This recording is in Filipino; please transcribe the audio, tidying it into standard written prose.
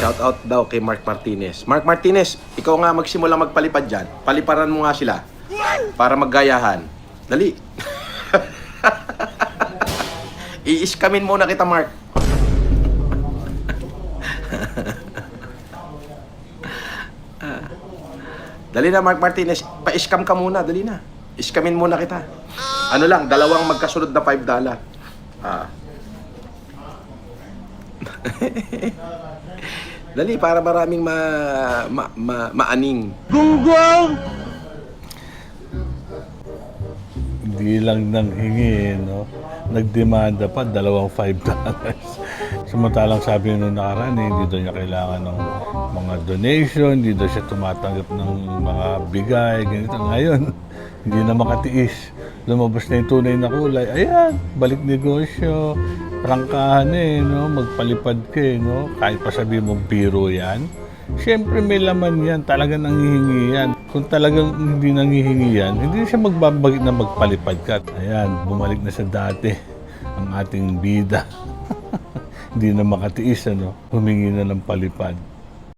Shout out daw kay Mark Martinez. Mark Martinez, ikaw nga magsimula magpalipad dyan. Paliparan mo nga sila para maggayahan. Dali. I-iskamin muna kita, Mark. Dali na, Mark Martinez. Pa-iskam ka muna. Dali na. Iskamin muna kita. Ano lang, dalawang magkasunod na $5. Dali, para maraming maaning. Gunggong! Hindi lang nang hingi, no? Nagdemanda pa, dalawang $5. Samantalang sabi nung nakaraan, hindi daw niya kailangan ng mga donation, hindi daw siya tumatanggap ng mga bigay, ganito. Ngayon, hindi na makatiis. Lumabas na yung tunay na kulay. Ayan, balik negosyo. Prangkahan no? Magpalipad ka no? Kahit pa sabihin mong biro yan. Siyempre may laman yan. Talagang nanghihingi yan. Kung talagang hindi nanghihingi yan, hindi siya magbabagit na magpalipad ka. Ayan, bumalik na sa dati ang ating bida. Hindi na makatiis, humingi na ng palipad.